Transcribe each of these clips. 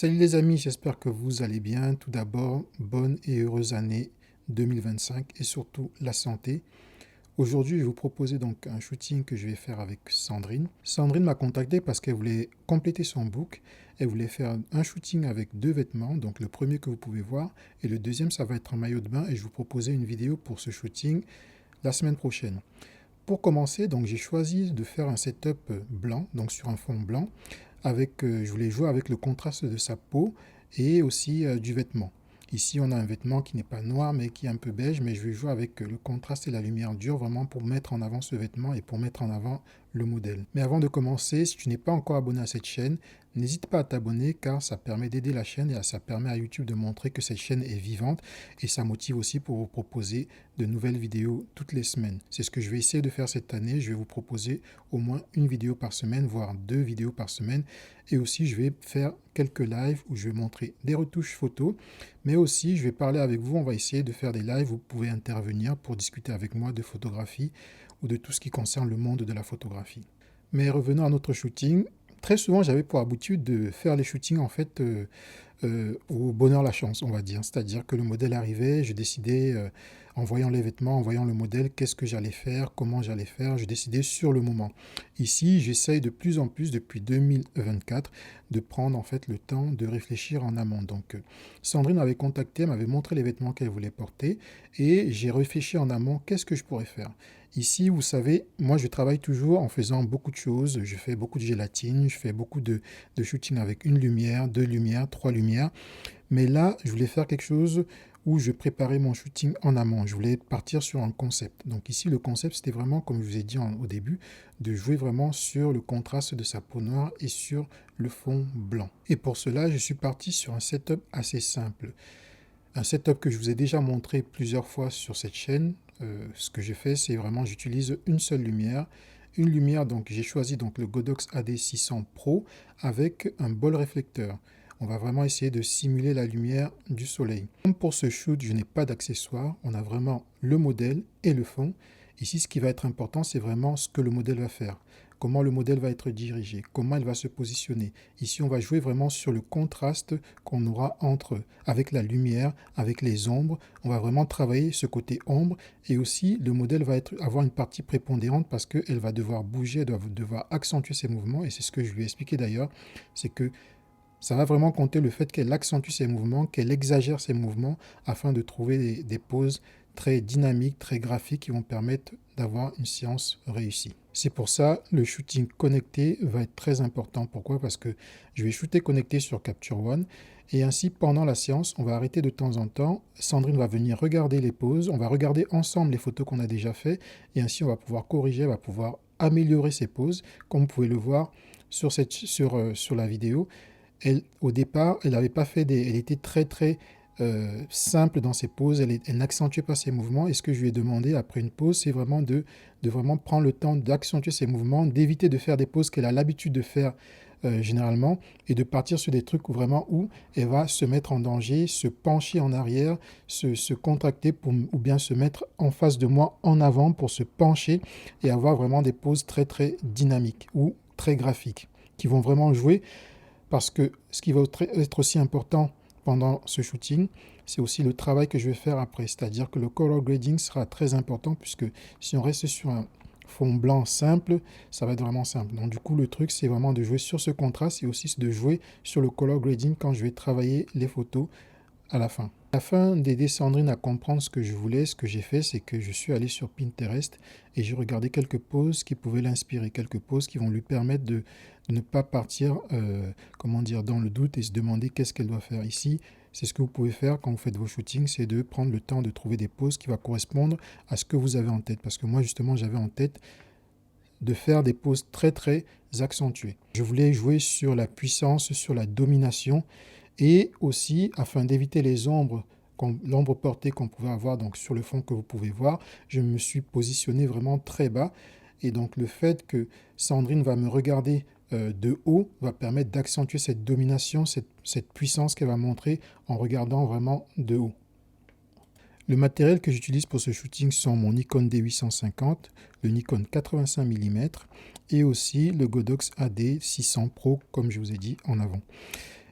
Salut les amis, j'espère que vous allez bien. Tout d'abord, bonne et heureuse année 2025 et surtout la santé. Aujourd'hui, je vais vous proposer donc un shooting que je vais faire avec Sandrine. Sandrine m'a contacté parce qu'elle voulait compléter son book. Elle voulait faire un shooting avec deux vêtements, donc le premier que vous pouvez voir et le deuxième, ça va être un maillot de bain et je vous proposais une vidéo pour ce shooting la semaine prochaine. Pour commencer, donc j'ai choisi de faire un setup blanc, donc sur un fond blanc avec, je voulais jouer avec le contraste de sa peau et aussi du vêtement. Ici, on a un vêtement qui n'est pas noir, mais qui est un peu beige, mais je vais jouer avec le contraste et la lumière dure, vraiment pour mettre en avant ce vêtement et pour mettre en avant le modèle. Mais avant de commencer, si tu n'es pas encore abonné à cette chaîne, n'hésite pas à t'abonner car ça permet d'aider la chaîne et ça permet à YouTube de montrer que cette chaîne est vivante et ça motive aussi pour vous proposer de nouvelles vidéos toutes les semaines. C'est ce que je vais essayer de faire cette année. Je vais vous proposer au moins une vidéo par semaine, voire deux vidéos par semaine. Et aussi, je vais faire quelques lives où je vais montrer des retouches photos, mais aussi je vais parler avec vous. On va essayer de faire des lives où vous pouvez intervenir pour discuter avec moi de photographie ou de tout ce qui concerne le monde de la photographie. Mais revenons à notre shooting. Très souvent, j'avais pour habitude de faire les shootings en fait au bonheur la chance, on va dire. C'est-à-dire que le modèle arrivait, je décidais, en voyant les vêtements, en voyant le modèle, qu'est-ce que j'allais faire, comment j'allais faire, je décidais sur le moment. Ici, j'essaye de plus en plus, depuis 2024, de prendre en fait le temps de réfléchir en amont. Donc, Sandrine m'avait contacté, m'avait montré les vêtements qu'elle voulait porter, et j'ai réfléchi en amont, qu'est-ce que je pourrais faire. Ici, vous savez, moi je travaille toujours en faisant beaucoup de choses. Je fais beaucoup de gélatine, je fais beaucoup de shooting avec une lumière, deux lumières, trois lumières. Mais là, je voulais faire quelque chose où je préparais mon shooting en amont. Je voulais partir sur un concept. Donc ici, le concept, c'était vraiment, comme je vous ai dit au début, de jouer vraiment sur le contraste de sa peau noire et sur le fond blanc. Et pour cela, je suis parti sur un setup assez simple. Un setup que je vous ai déjà montré plusieurs fois sur cette chaîne. Ce que j'ai fait, c'est vraiment, j'utilise une seule lumière. Une lumière, donc j'ai choisi donc le Godox AD600 Pro avec un bol réflecteur. On va vraiment essayer de simuler la lumière du soleil. Comme pour ce shoot, je n'ai pas d'accessoires. On a vraiment le modèle et le fond. Ici, ce qui va être important, c'est vraiment ce que le modèle va faire. Comment le modèle va être dirigé, comment il va se positionner. Ici, on va jouer vraiment sur le contraste qu'on aura avec la lumière, avec les ombres. On va vraiment travailler ce côté ombre et aussi le modèle va avoir une partie prépondérante parce qu'elle va devoir bouger, elle va devoir accentuer ses mouvements et c'est ce que je lui ai expliqué d'ailleurs, c'est que ça va vraiment compter le fait qu'elle accentue ses mouvements, qu'elle exagère ses mouvements afin de trouver des poses très dynamiques, très graphiques qui vont permettre d'avoir une séance réussie. C'est pour ça le shooting connecté va être très important. Pourquoi? Parce que je vais shooter connecté sur Capture One et ainsi pendant la séance, on va arrêter de temps en temps. Sandrine va venir regarder les poses, on va regarder ensemble les photos qu'on a déjà fait et ainsi on va pouvoir corriger, on va pouvoir améliorer ses poses comme vous pouvez le voir sur la vidéo. Elle, au départ, elle n'avait pas fait elle était très simple dans ses poses, elle n'accentuait pas ses mouvements. Et ce que je lui ai demandé après une pause, c'est vraiment de vraiment prendre le temps d'accentuer ses mouvements, d'éviter de faire des poses qu'elle a l'habitude de faire généralement, et de partir sur des trucs où elle va se mettre en danger, se pencher en arrière, se contracter ou bien se mettre en face de moi en avant pour se pencher et avoir vraiment des poses très dynamiques ou très graphiques qui vont vraiment jouer parce que ce qui va être aussi important pendant ce shooting, c'est aussi le travail que je vais faire après. C'est-à-dire que le color grading sera très important puisque si on reste sur un fond blanc simple, ça va être vraiment simple. Donc du coup, le truc, c'est vraiment de jouer sur ce contraste et aussi de jouer sur le color grading quand je vais travailler les photos à la fin. À la fin d'aider Sandrine à comprendre ce que je voulais, ce que j'ai fait, c'est que je suis allé sur Pinterest et j'ai regardé quelques poses qui pouvaient l'inspirer, quelques poses qui vont lui permettre de ne pas partir comment dire, dans le doute et se demander qu'est-ce qu'elle doit faire. Ici, c'est ce que vous pouvez faire quand vous faites vos shootings, c'est de prendre le temps de trouver des poses qui vont correspondre à ce que vous avez en tête. Parce que moi, justement, j'avais en tête de faire des poses très accentuées. Je voulais jouer sur la puissance, sur la domination et aussi, afin d'éviter les ombres, l'ombre portée qu'on pouvait avoir donc sur le fond que vous pouvez voir, je me suis positionné vraiment très bas. Et donc le fait que Sandrine va me regarder de haut va permettre d'accentuer cette domination, cette puissance qu'elle va montrer en regardant vraiment de haut. Le matériel que j'utilise pour ce shooting sont mon Nikon D850, le Nikon 85 mm et aussi le Godox AD600 Pro comme je vous ai dit en avant.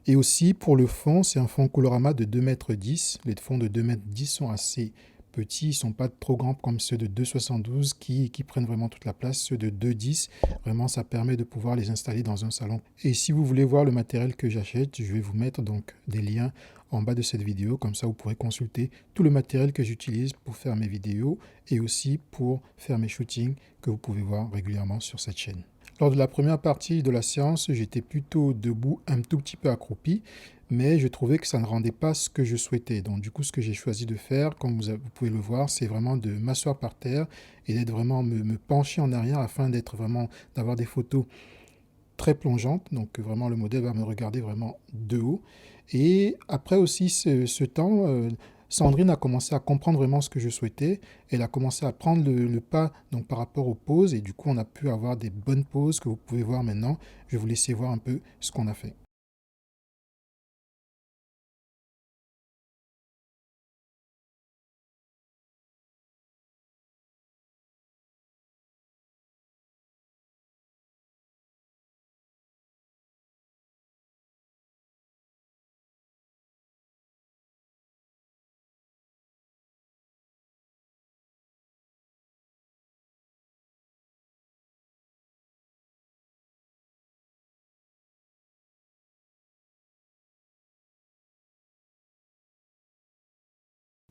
Et aussi pour le fond, c'est un fond colorama de 2,10 m. Les fonds de 2,10 m sont assez petits, ils ne sont pas trop grands comme ceux de 2,72 qui prennent vraiment toute la place. Ceux de 2,10, vraiment ça permet de pouvoir les installer dans un salon. Et si vous voulez voir le matériel que j'achète, je vais vous mettre donc des liens en bas de cette vidéo, comme ça vous pourrez consulter tout le matériel que j'utilise pour faire mes vidéos et aussi pour faire mes shootings que vous pouvez voir régulièrement sur cette chaîne. Lors de la première partie de la séance, j'étais plutôt debout, un tout petit peu accroupi, mais je trouvais que ça ne rendait pas ce que je souhaitais. Donc du coup, ce que j'ai choisi de faire, comme vous pouvez le voir, c'est vraiment de m'asseoir par terre et d'être vraiment me pencher en arrière afin d'avoir des photos très plongeantes. Donc vraiment, le modèle va me regarder vraiment de haut. Et après aussi ce temps, Sandrine a commencé à comprendre vraiment ce que je souhaitais. Elle a commencé à prendre le pas donc, par rapport aux poses. Et du coup, on a pu avoir des bonnes poses que vous pouvez voir maintenant. Je vais vous laisser voir un peu ce qu'on a fait.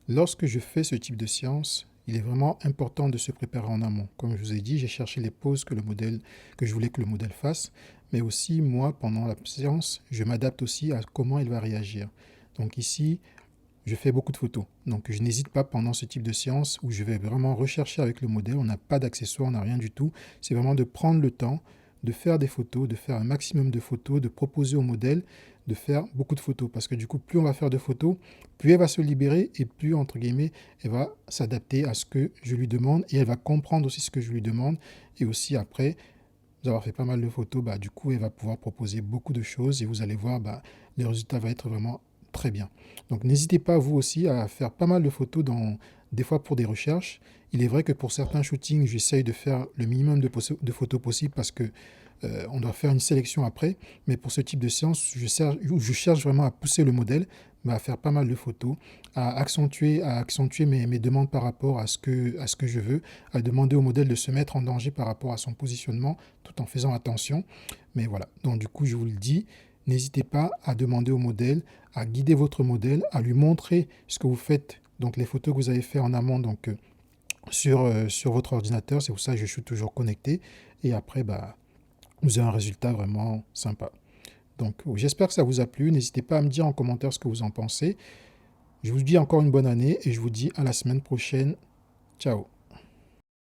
Lorsque je fais ce type de séance, il est vraiment important de se préparer en amont. Comme je vous ai dit, j'ai cherché les poses que je voulais que le modèle fasse, mais aussi moi, pendant la séance, je m'adapte aussi à comment il va réagir. Donc ici, je fais beaucoup de photos. Donc je n'hésite pas pendant ce type de séance où je vais vraiment rechercher avec le modèle. On n'a pas d'accessoires, on n'a rien du tout. C'est vraiment de prendre le temps de faire des photos, de faire un maximum de photos, de proposer au modèle de faire beaucoup de photos. Parce que du coup, plus on va faire de photos, plus elle va se libérer et plus, entre guillemets, elle va s'adapter à ce que je lui demande et elle va comprendre aussi ce que je lui demande. Et aussi après, vous avoir fait pas mal de photos, du coup, elle va pouvoir proposer beaucoup de choses et vous allez voir, le résultat va être vraiment très bien. Donc, n'hésitez pas, vous aussi, à faire pas mal de photos, des fois pour des recherches. Il est vrai que pour certains shootings, j'essaye de faire le minimum de photos possible parce que on doit faire une sélection après. Mais pour ce type de séance, je cherche vraiment à pousser le modèle, à faire pas mal de photos, à accentuer mes demandes par rapport à ce que je veux, à demander au modèle de se mettre en danger par rapport à son positionnement, tout en faisant attention. Mais voilà, donc du coup, je vous le dis, n'hésitez pas à demander au modèle, à guider votre modèle, à lui montrer ce que vous faites, donc les photos que vous avez fait en amont, donc sur votre ordinateur. C'est pour ça que je suis toujours connecté. Et après, vous avez un résultat vraiment sympa. Donc, j'espère que ça vous a plu. N'hésitez pas à me dire en commentaire ce que vous en pensez. Je vous dis encore une bonne année et je vous dis à la semaine prochaine. Ciao.